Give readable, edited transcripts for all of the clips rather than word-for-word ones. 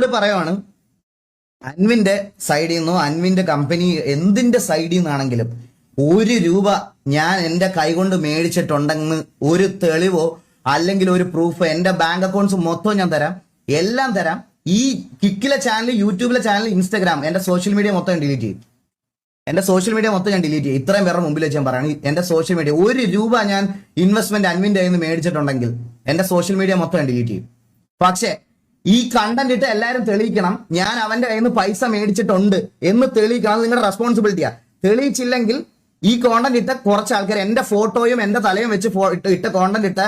ഇവിടെ പറയുവാണ് അൻവിന്റെ സൈഡിൽ നിന്നോ അൻവിന്റെ കമ്പനി എന്തിന്റെ സൈഡിൽ നിന്നാണെങ്കിലും 1 രൂപ ഞാൻ എന്റെ കൈകൊണ്ട് മേടിച്ചിട്ടുണ്ടെന്ന് ഒരു തെളിവോ അല്ലെങ്കിൽ ഒരു പ്രൂഫ് എന്റെ ബാങ്ക് അക്കൗണ്ട്സ് മൊത്തം ഞാൻ തരാം, എല്ലാം തരാം. ഈ കിക്കിലെ ചാനൽ, യൂട്യൂബിലെ ചാനൽ, ഇൻസ്റ്റാഗ്രാം, എന്റെ സോഷ്യൽ മീഡിയ മൊത്തം ഞാൻ ഡിലീറ്റ് ചെയ്യും. ഇത്രയും പേരുടെ മുമ്പിൽ വെച്ച് ഞാൻ പറയണം, എന്റെ സോഷ്യൽ മീഡിയ 1 രൂപ ഞാൻ ഇൻവെസ്റ്റ്മെന്റ് അൻവിന്റെ കയ്യിൽ നിന്ന് മേടിച്ചിട്ടുണ്ടെങ്കിൽ എന്റെ സോഷ്യൽ മീഡിയ മൊത്തം ഞാൻ ഡിലീറ്റ് ചെയ്യും. പക്ഷേ ഈ കണ്ടന്റ് ഇട്ട് എല്ലാവരും തെളിയിക്കണം, ഞാൻ അവന്റെ കയ്യിൽ നിന്ന് പൈസ മേടിച്ചിട്ടുണ്ട് എന്ന് തെളിയിക്കണം. അത് നിങ്ങളുടെ റെസ്പോൺസിബിലിറ്റിയാ. തെളിയിച്ചില്ലെങ്കിൽ ഈ കോണ്ടന്റ് ഇട്ട കുറച്ച് ആൾക്കാർ, എന്റെ ഫോട്ടോയും എന്റെ തലയും വെച്ച് ഇട്ട കോണ്ടന്റ് ഇട്ട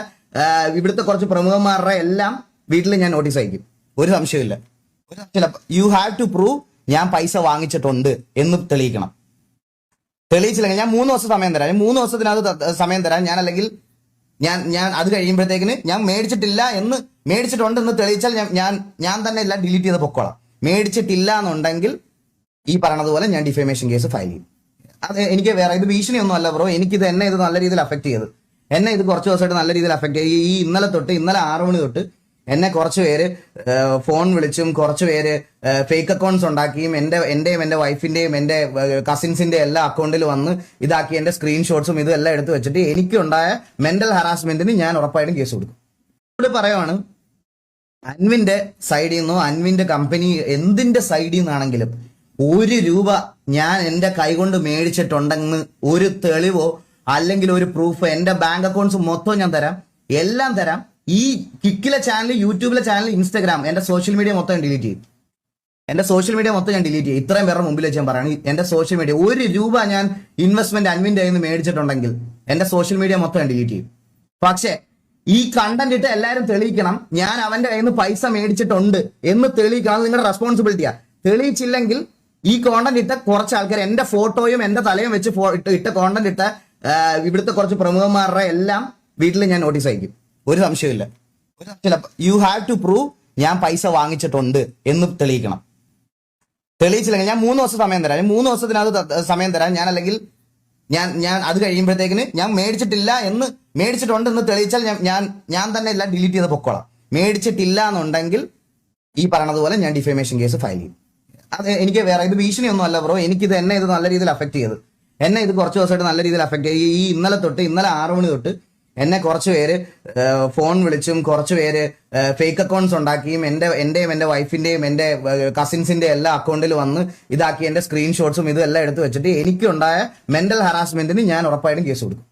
ഇവിടുത്തെ കുറച്ച് പ്രമുഖന്മാരുടെ എല്ലാം വീട്ടിൽ ഞാൻ നോട്ടീസ് അയക്കും. ഒരു സംശയമില്ല. യു ഹാവ് ടു പ്രൂവ് ഞാൻ പൈസ വാങ്ങിച്ചിട്ടുണ്ട് എന്ന് തെളിയിക്കണം. തെളിയിച്ചില്ലെങ്കിൽ ഞാൻ 3 ദിവസം സമയം തരാം. 3 ദിവസത്തിനകത്ത് സമയം തരാം. ഞാൻ അല്ലെങ്കിൽ ഞാൻ അത് കഴിയുമ്പോഴത്തേക്കിന് ഞാൻ മേടിച്ചിട്ടുണ്ട് എന്ന് തെളിയിച്ചാൽ ഞാൻ തന്നെ എല്ലാം ഡിലീറ്റ് ചെയ്ത് പൊക്കോളാം. മേടിച്ചിട്ടില്ല എന്നുണ്ടെങ്കിൽ ഈ പറഞ്ഞതുപോലെ ഞാൻ ഡിഫേമേഷൻ കേസ് ഫയൽ ചെയ്യും. അത് എനിക്ക് വേറെ ഇത് ഭീഷണിയൊന്നും അല്ല ബ്രോ. എന്നെ ഇത് നല്ല രീതിയിൽ അഫക്ട് ചെയ്ത്, ഇത് കുറച്ച് ദിവസമായിട്ട് നല്ല രീതിയിൽ അഫക്ട് ചെയ്ത്. ഈ ഇന്നലെ 6 മണി തൊട്ട് എന്നെ കുറച്ച് പേര് ഫോൺ വിളിച്ചും കുറച്ച് പേര് ഫേക്ക് അക്കൗണ്ട്സ് ഉണ്ടാക്കിയും എന്റെയും എന്റെ വൈഫിന്റെയും എന്റെ കസിൻസിന്റെ എല്ലാ അക്കൗണ്ടിൽ വന്ന് ഇതാക്കി എന്റെ സ്ക്രീൻഷോട്ട്സും ഇതെല്ലാം എടുത്ത് വെച്ചിട്ട് എനിക്കുണ്ടായ മെന്റൽ ഹറാസ്മെന്റിന് ഞാൻ ഉറപ്പായിട്ടും കേസ് കൊടുക്കും. ഇവിടെ പറയുവാണ് അൻവിന്റെ സൈഡിൽ നിന്നോ അൻവിന്റെ കമ്പനി എന്തിന്റെ സൈഡിൽ നിന്നാണെങ്കിലും 1 രൂപ ഞാൻ എന്റെ കൈകൊണ്ട് മേടിച്ചിട്ടുണ്ടെന്ന് ഒരു തെളിവോ അല്ലെങ്കിൽ ഒരു പ്രൂഫ് എന്റെ ബാങ്ക് അക്കൗണ്ട്സ് മൊത്തം ഞാൻ തരാം, എല്ലാം തരാം. ഈ കിക്കിലെ ചാനൽ, യൂട്യൂബിലെ ചാനൽ, ഇൻസ്റ്റാഗ്രാം, എന്റെ സോഷ്യൽ മീഡിയ മൊത്തം ഞാൻ ഡിലീറ്റ് ചെയ്യും. ഇത്രയും പേരുടെ മുമ്പിൽ വെച്ച് ഞാൻ പറയണം, എന്റെ സോഷ്യൽ മീഡിയ 1 രൂപ ഞാൻ ഇൻവെസ്റ്റ്മെന്റ് അൻവിന്റെ കയ്യിൽ നിന്ന് മേടിച്ചിട്ടുണ്ടെങ്കിൽ എന്റെ സോഷ്യൽ മീഡിയ മൊത്തം ഞാൻ ഡിലീറ്റ് ചെയ്യും. പക്ഷേ ഈ കണ്ടന്റ് ഇട്ട് എല്ലാവരും തെളിയിക്കണം, ഞാൻ അവന്റെ കയ്യിൽ നിന്ന് പൈസ മേടിച്ചിട്ടുണ്ട് എന്ന് തെളിയിക്കണം. അത് നിങ്ങളുടെ റെസ്പോൺസിബിലിറ്റിയാ. തെളിയിച്ചില്ലെങ്കിൽ ഈ കോണ്ടന്റ് ഇട്ട കുറച്ച് ആൾക്കാർ, എന്റെ ഫോട്ടോയും എന്റെ തലയും വെച്ച് ഇട്ട കോണ്ടന്റ് ഇട്ട ഇവിടുത്തെ കുറച്ച് പ്രമുഖന്മാരുടെ എല്ലാം വീട്ടിൽ ഞാൻ നോട്ടീസ് അയക്കും. ഒരു സംശയമില്ല. യു ഹാവ് ടു പ്രൂവ് ഞാൻ പൈസ വാങ്ങിച്ചിട്ടുണ്ട് എന്ന് തെളിയിക്കണം. തെളിയിച്ചില്ലെങ്കിൽ ഞാൻ 3 ദിവസം സമയം തരാം. 3 ദിവസത്തിനകത്ത് സമയം തരാം. ഞാൻ അല്ലെങ്കിൽ ഞാൻ അത് കഴിയുമ്പോഴത്തേക്കിന് ഞാൻ മേടിച്ചിട്ടുണ്ട് എന്ന് തെളിയിച്ചാൽ ഞാൻ തന്നെ എല്ലാം ഡിലീറ്റ് ചെയ്ത് പൊക്കോളാം. മേടിച്ചിട്ടില്ല എന്നുണ്ടെങ്കിൽ ഈ പറഞ്ഞതുപോലെ ഞാൻ ഡിഫേമേഷൻ കേസ് ഫയൽ ചെയ്യും. അത് എനിക്ക് വേറെ ഇത് ഭീഷണിയൊന്നും അല്ല ബ്രോ. എന്നെ ഇത് നല്ല രീതിയിൽ അഫക്ട് ചെയ്ത്, ഇത് കുറച്ച് ദിവസമായിട്ട് നല്ല രീതിയിൽ അഫക്ട് ചെയ്ത്. ഈ ഇന്നലെ 6 മണി തൊട്ട് എന്നെ കുറച്ച് പേര് ഫോൺ വിളിച്ചും കുറച്ച് പേര് ഫേക്ക് അക്കൗണ്ട്സ് ഉണ്ടാക്കിയും എന്റെയും എന്റെ വൈഫിന്റെയും എന്റെ കസിൻസിന്റെ എല്ലാ അക്കൗണ്ടിൽ വന്ന് ഇതാക്കി എന്റെ സ്ക്രീൻഷോട്ട്സും ഇതെല്ലാം എടുത്ത് വെച്ചിട്ട് എനിക്കുണ്ടായ മെന്റൽ ഹറാസ്മെന്റിന് ഞാൻ ഉറപ്പായിട്ടും കേസ് കൊടുക്കും.